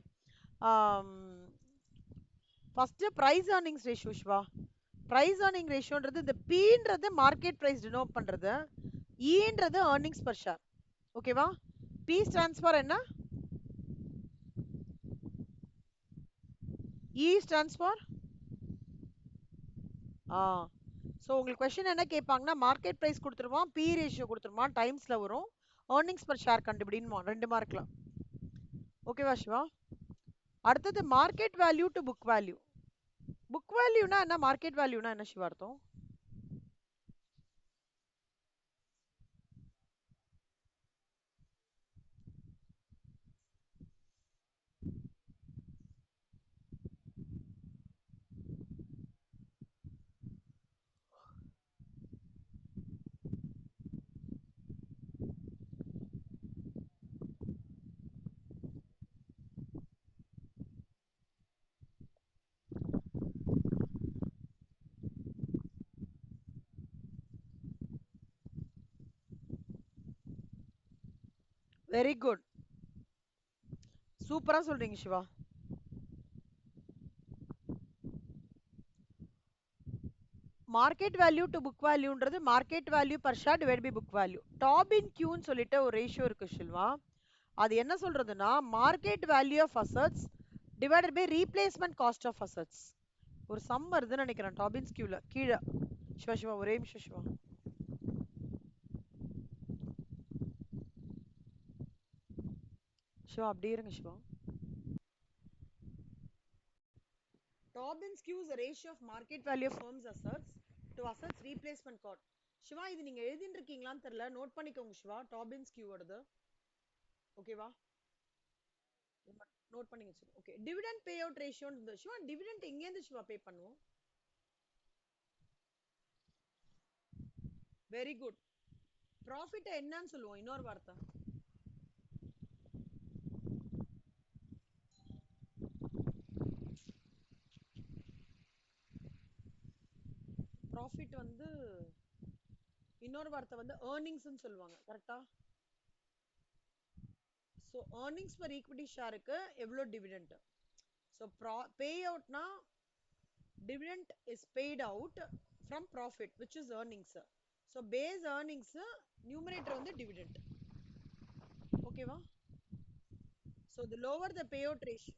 first price earnings ratio Shiva. Price earning ரேஷியோன்றது இந்த பீன்றது மார்க்கெட் பிரைஸ் டினோட் பண்றது, ஈன்றது ஏர்னிங்ஸ் பர் ஷேர். ஓகேவா? பி ஸ்டாண்ட்ஸ் ஃபார் என்ன? இ ஸ்டாண்ட்ஸ் ஃபார் ஸோ உங்களுக்கு கொஸ்டின் என்ன கேட்பாங்கன்னா, மார்க்கெட் பிரைஸ் கொடுத்துருவான், பி ரேஷியோ கொடுத்துருவான், டைம்ஸ்ல வரும், ஏர்னிங்ஸ் பர் ஷேர் கண்டுபிடின்னு 2 மார்க்ல. ஓகேவா சிவா? அடுத்தது market value to book value. Book வேல்யூனா என்ன, மார்க்கெட் வேல்யூனா என்ன சிவா அர்த்தம்? Very good. சூப்பரா சொல்றீங்க Shiva. Market value to book வேல்யூன்றது market value per share divide by book value. Tobin கியூன்னு சொல்லிட்டு ஒரு ரேஷியோ இருக்கு ஷில்வா. அது என்ன சொல்றதுன்னா market value of assets divided by replacement cost of assets. ஒரு சம் வருதுன்னு நினைக்கிறேன் டாபின்ஸ் கியூல கீழே. சிவா சிவா ஒரே நிமிஷம் சிவா. சிவா அப்படியே இருங்க Siva. Tobin's Q is the ratio of market value of firm's assets to assets replacement cost. Siva இது நீங்க எழுதிட்டு இருக்கீங்களான்னு தெரியல, நோட் பண்ணிக்கோங்க சிவா. டாபின்ஸ் கியூ வருது, ஓகேவா? நோட் பண்ணி வச்சுக்கோ. ஓகே, டிவிடெண்ட் பே அவுட் ரேஷியோன்னு சிவா. டிவிடெண்ட் எங்க இருந்து சிவா பே பண்ணுவோம்? Very good. ப்ராஃபிட் என்னன்னு சொல்லுவோம் இன்னொரு வார்த்தை? ப்ராஃபிட் வந்து இன்னொரு வார்த்தை வந்து ஏர்னிங்ஸ்னு சொல்லுவாங்க, கரெக்டா? ஸோ ஏர்னிங்ஸ் பர் ஈக்விட்டி ஷேருக்கு எவ்வளோ டிவிடெண்ட்? ஸோ பே அவுட்னா dividend is paid out from profit which is earnings. So base earnings numerator on the dividend, okay va? So the lower the payout ratio,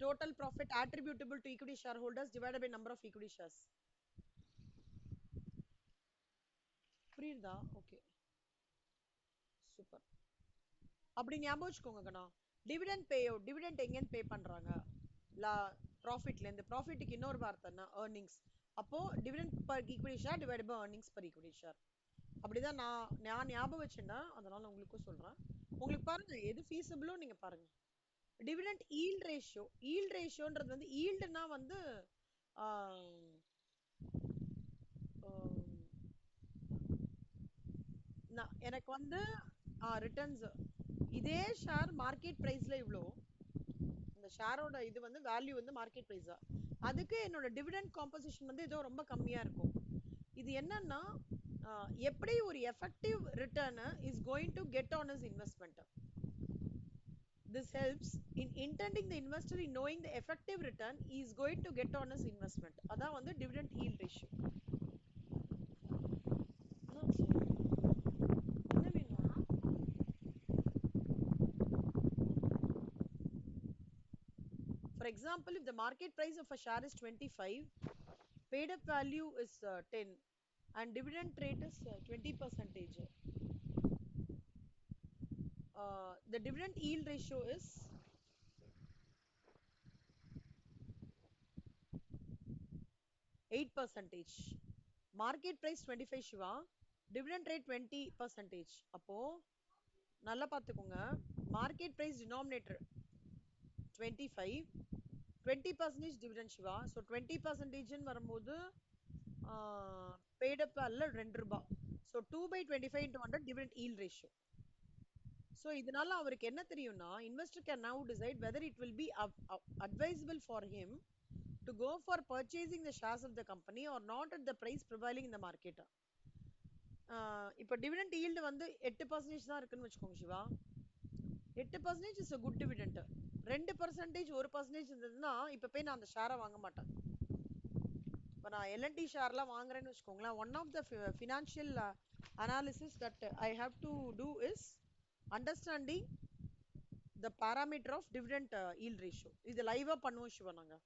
total profit attributable to equity shareholders divided by number of equity shares. புரியுதா? Okay super. அப்படி ஞாபகம் வச்சுக்கோங்க கண்ணா. டிவிடெண்ட் பே அவுட், டிவிடெண்ட் எங்கேருந்து பே பண்றாங்க? லா ப்ராஃபிட்ல இருந்து. ப்ராஃபிட்டுக்கு இன்னொரு வார்த்தைன்னா ஏர்னிங்ஸ். அப்போ dividend per equity share divide by earnings per equity share. அப்படிதான் நான் ஞாபகம் வச்சேன்னா அதனால உங்களுக்கும் சொல்றேன். உங்களுக்கு பாருங்க எது ஃபீஸபிளோ நீங்க பாருங்க. Dividend yield ratio. ஈல்ட் ரேஷியோன்றது வந்து ஈல்டுனா வந்து எனக்கு வந்து ரிட்டர்ன்ஸ். இதே ஷேர் மார்க்கெட் பிரைஸ்ல இவ்வளோ, இந்த ஷேரோட இது வந்து வேல்யூ வந்து மார்க்கெட் பிரைஸா, அதுக்கு என்னோட டிவிடெண்ட் காம்போசிஷன் வந்து ஏதோ ரொம்ப கம்மியா இருக்கும். இது என்னன்னா எப்படி ஒரு effective return is going to get on is investment. This helps in intending the investor in knowing the effective return he is going to get on his investment. அதான் வந்து dividend yield ratio. என்ன வேணும்? For example, if the market price of a share is 25, paid up value is 10 and dividend rate is 20%, the dividend yield ratio is 8%. Market price 25 Siva, dividend rate 20%. அப்போ நல்லா பார்த்துக்கோங்க, market price denominator 25, 20% dividend Siva. So 20% வரும்போது பெய்ட் அப் வேல்ல 2 ரூபாய். So 2/25 into 100 dividend yield ratio. So இதனால அவருக்கு என்ன தெரியும்னா, investor can now decide whether it will be advisable for him to go for purchasing the shares of the company or not at the price prevailing in the market. இப்போ டிவிடெண்ட் ஈல்டு வந்து 8% தான் இருக்குன்னு வச்சுக்கோங்க Siva. 8% is a good dividend. 2% 1% இருந்ததுன்னா இப்போ போய் நான் அந்த ஷேரை வாங்க மாட்டேன். இப்போ நான் எல்என்டி ஷேர்லாம் வாங்குறேன்னு வச்சுக்கோங்களேன், one of the financial analysis that I have to do is understanding the parameter of dividend yield ratio. இது லைவாக பண்ணுவோம் சிவா. நாங்கள்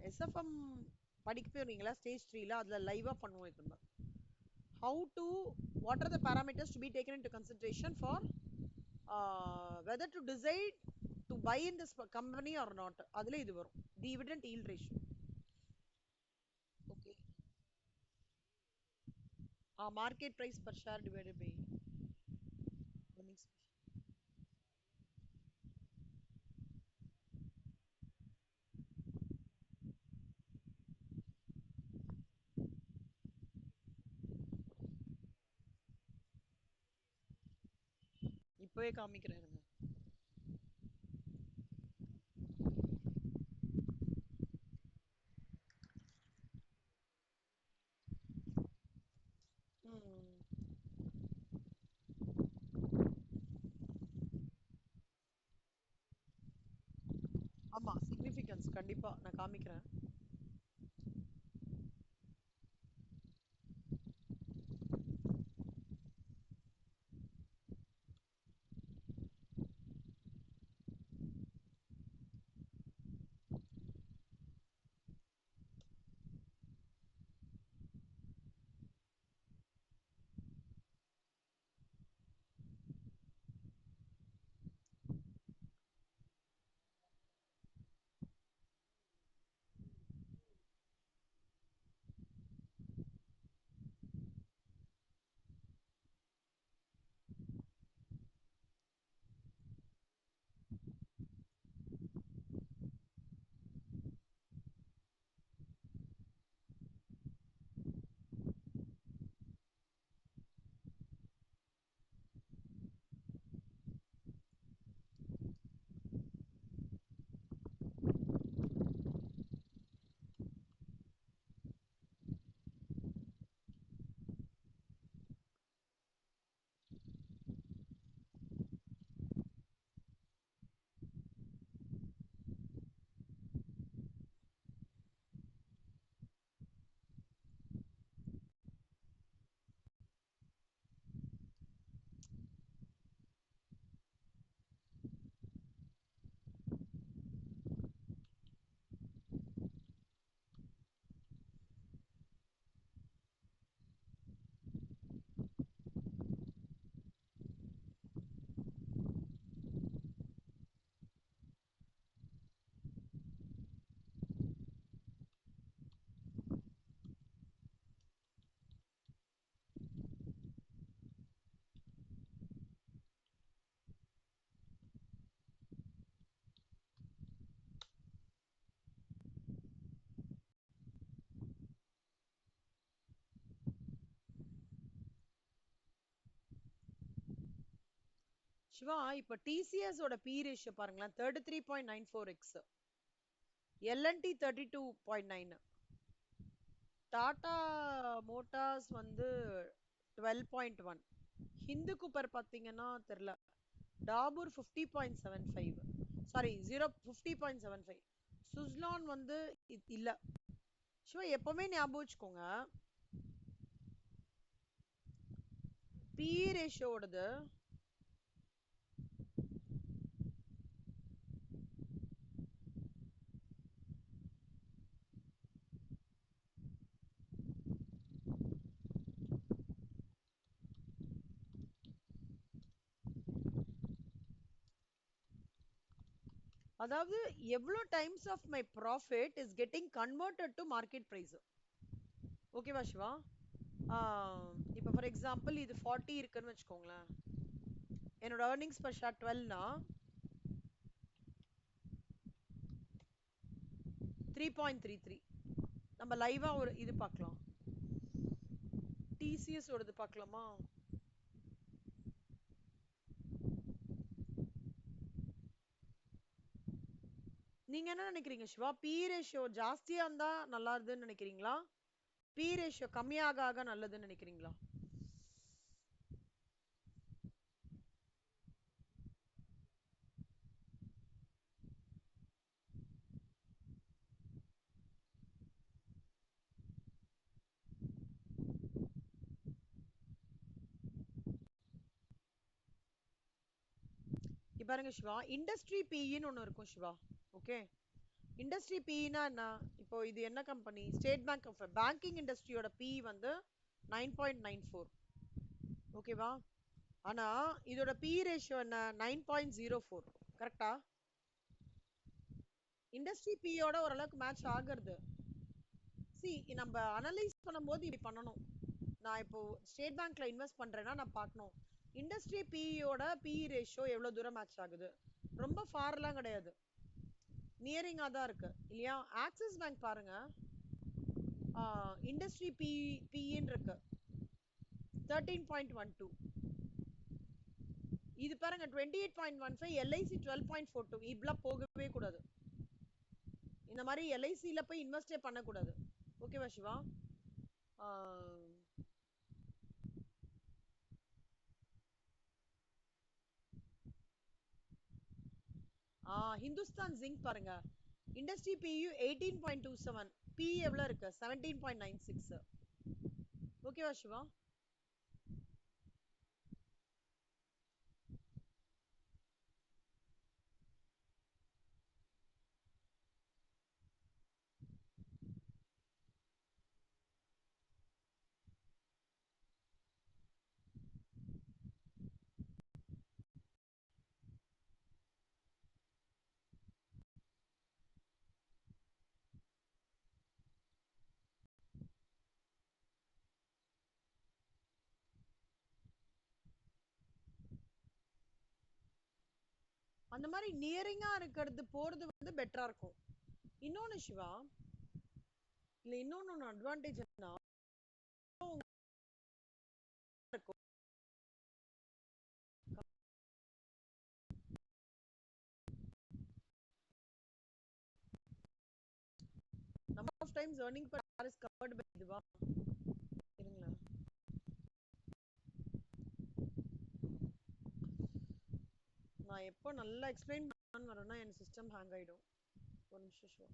எஸ்எஃப்எம் படிக்க போறீங்களா ஸ்டேஜ் 3ல, அதில் லைவாக பண்ணுவோம். இது how to, what are the parameters to be taken into consideration for whether to decide to buy in this company or not. அதுல இது வரும் dividend yield ratio. Okay, market price per share divided by earnings. இப்பவே காமிக்கிறேன். ஆமா, சிக்னிஃபிகன்ஸ் கண்டிப்பா நான் காமிக்கிறேன். சிவா, இப்ப டிசிஎஸ் ஓட பி ரேஷியோ பாருங்களேன், 33.94x, எல்என்டி 32.9, டாடா மோட்டார்ஸ் வந்து 12.1, ஹிந்து கூப்பர் பாத்தீங்கன்னா தெரியல, டாபூர் 50.75, சாரி 50.75, சுஸ்லான் வந்து இல்ல. சிவா எப்பவுமே ஞாபகம் வச்சுக்கோங்க, பி ரேஷியோடது அதாவது எவ்வளவு times of my profit is getting converted to market price. ஓகேவா சிவா? இப்போ ஃபார் எக்ஸாம்பிள் இது 40 இருக்குன்னு வச்சுக்கோங்களேன், என்னோட ஏர்னிங்ஸ் பர் ஷேர் 12னா 3.33. நம்ம லைவா ஒரு இது பார்க்கலாம், டிசிஎஸ் ஓடது பார்க்கலாமா? நீங்க என்ன நினைக்கிறீங்க சிவா? பி ரேஷியோ ஜாஸ்தியா இருந்தா நல்லா இருக்குன்னு நினைக்கிறீங்களா, பி ரேஷியோ கம்மியாக ஆக நல்லதுன்னு நினைக்கிறீங்களா? இப்ப பாருங்க சிவா, இண்டஸ்ட்ரி பின்னு ஒண்ணு இருக்கும் சிவா. ஓகே, இண்டஸ்ட்ரி பின்னா என்ன? இப்போ இது என்ன company? State bank of banking இண்டஸ்ட்ரியோட பி வந்து 9.94. ஓகேவா? ஆனா இதோட பி ரேஷியோ என்ன? 9.04. கரெக்டா? இண்டஸ்ட்ரி பியோட ஓரளவுக்கு மேட்ச் ஆகுறது. சி, நம்ம அனலைஸ் பண்ணும்போது இப்படி பண்ணணும். நான் இப்போ ஸ்டேட் பேங்க்ல இன்வெஸ்ட் பண்றேன்னா நான் பார்க்கணும், இண்டஸ்ட்ரி பியோட பி ரேஷியோ எவ்வளவு தூரம் மேட்ச் ஆகுது. ரொம்ப ஃபார்லாம் கிடையாது, நியரிங்கா தான் இருக்கு இல்லையா? ஆக்சிஸ் பேங்க் பாருங்க, இண்டஸ்ட்ரி பின்னு இருக்கு 13.12. இது பாருங்க 28.15, எல்ஐசி 12.42. இப்படிலாம் போகவே கூடாது. இந்த மாதிரி எல்ஐசில போய் இன்வெஸ்டே பண்ணக்கூடாது. ஓகேவா சிவா? ஹிந்துஸ்தான் ஜிங்க் பாருங்க, இண்டஸ்ட்ரி பியு 18.27, பி எவ்வளவு இருக்கு 17.96. ஓகேவா சிவா? அந்த மாதிரி நியரிங்கா இருக்கிறது போறது வந்து பெட்டரா இருக்கும். இன்னொன்னு சிவா, இல்ல இன்னொன்னு அட்வான்டேஜ் என்ன இருக்கும், number of times earning per hour is covered by இதுவா இருங்களா. நான் எப்போ நல்லா எக்ஸ்பிளைன் பண்ணான்னு வரேன்னா என் சிஸ்டம் ஹேங் ஆயிடும். ஒரு நிமிஷம் Siva.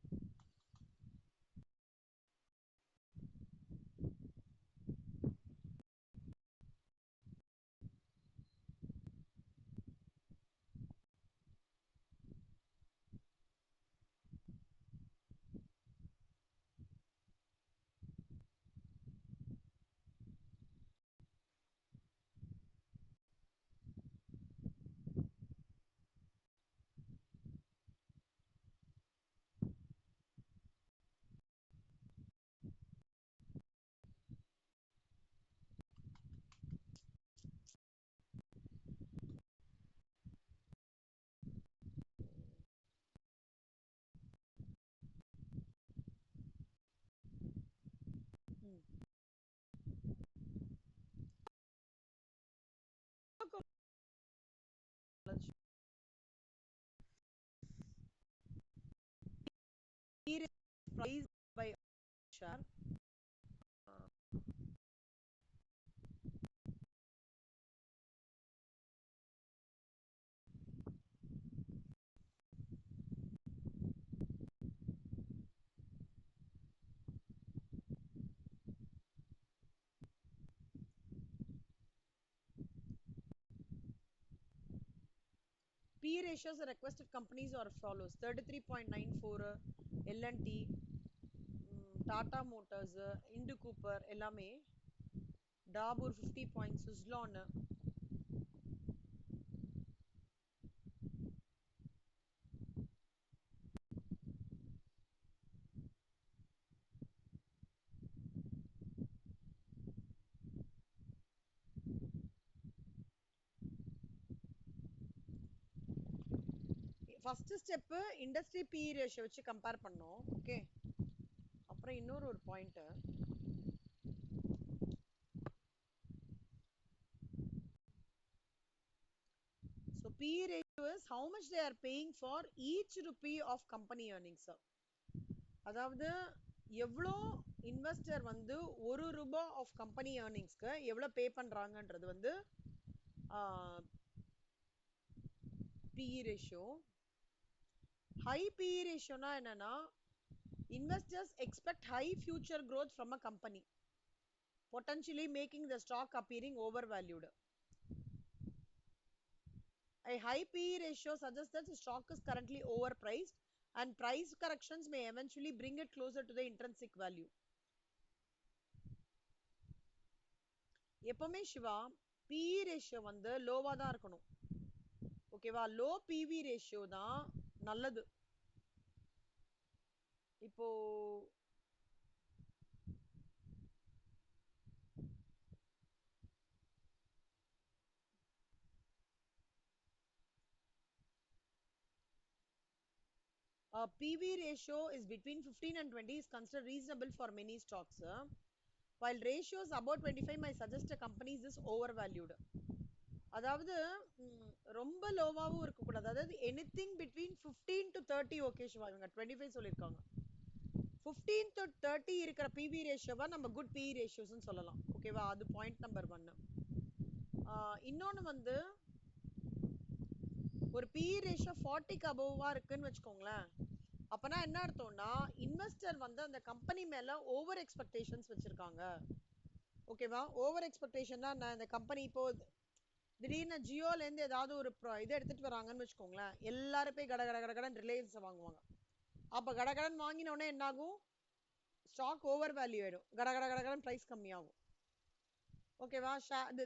Price by share. P ratios of requested companies are as follows: 33.94 L&T, Tata Motors, Indu Cooper எல்லாமே, Dabur 50 points, Suzlon. First step industry B ratio வச்சு கம்பேர் பண்ணோம். ஓகே, அப்புறம் இன்னொரு ஒரு point, so P ratio is how much they are paying for each rupee of company earnings. அதாவது எவ்வளோ இன்வெஸ்டர் வந்து ஒரு ரூபாய் ஆஃப் கம்பெனி ஏர்னிங்ஸ்க்கு எவ்வளோ பே பண்றாங்கன்றது வந்து PE ரேஷியோ. ஹை PE ரேஷியோனா என்னன்னா, investors expect high future growth from a company, potentially making the stock appearing overvalued. A high PE ratio suggests that the stock is currently overpriced and price corrections may eventually bring it closer to the intrinsic value. எப்பவுமே சிவா PE ரேஷியோ வந்து லோவா தான் இருக்கணும். ஓகேவா? லோ PV ரேஷியோ தான் நல்லது. இப்போ PV ratio is between 15 and 20 is considered reasonable for many stocks, while ratios above 25 might suggest a company is overvalued. அதாவது ரொம்ப லோவாவும் இருக்க கூடாது. அதாவது anything between 15 to 30 okay Siva. இவங்க 25 சொல்லிருக்காங்க. 15 to 30 இருக்கிற PV ரேஷியோவா நம்ம குட் PE ரேஷியோஸ்னு சொல்லலாம். ஓகேவா? அது பாயிண்ட் நம்பர் 1. இன்னொன்னு வந்து ஒரு PE ரேஷியோ 40க்கு அபோவா இருக்குன்னு வச்சுக்கோங்களேன். அப்பனா என்ன அர்த்தம்னா இன்வெஸ்டர் வந்து அந்த கம்பெனி மேல ஓவர் எக்ஸ்பெக்டேஷன்ஸ் வச்சிருக்காங்க. ஓகேவா? ஓவர் எக்ஸ்பெக்டேஷன்னா நான் இந்த கம்பெனி இப்போ திடீர்னு ஜியோல இருந்து ஏதாவது ஒரு இதை எடுத்துட்டு வராங்கன்னு வச்சுக்கோங்களேன், எல்லாரும் போய் கட கட கட கடன் ரிலையன்ஸ் வாங்குவாங்க. அப்ப கடகடன் வாங்கின உடனே என்ன ஆகும்? ஸ்டாக் ஓவர் வேல்யூ ஆயிடும். கட கட கடன் பிரைஸ் கம்மியாகும். ஓகேவா?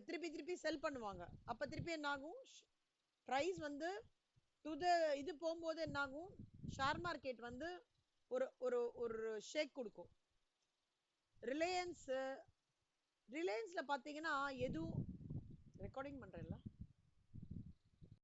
திருப்பி திருப்பி செல் பண்ணுவாங்க. அப்ப திருப்பி என்ன ஆகும்? பிரைஸ் வந்து டு த இது போகும்போது என்ன ஆகும்? ஷேர் மார்க்கெட் வந்து ஒரு ஒரு ஒரு ஷேக் கொடுக்கும். ரிலையன்ஸ்ல பாத்தீங்கன்னா எதுவும் ரெக்கார்டிங் பண்றேன்ல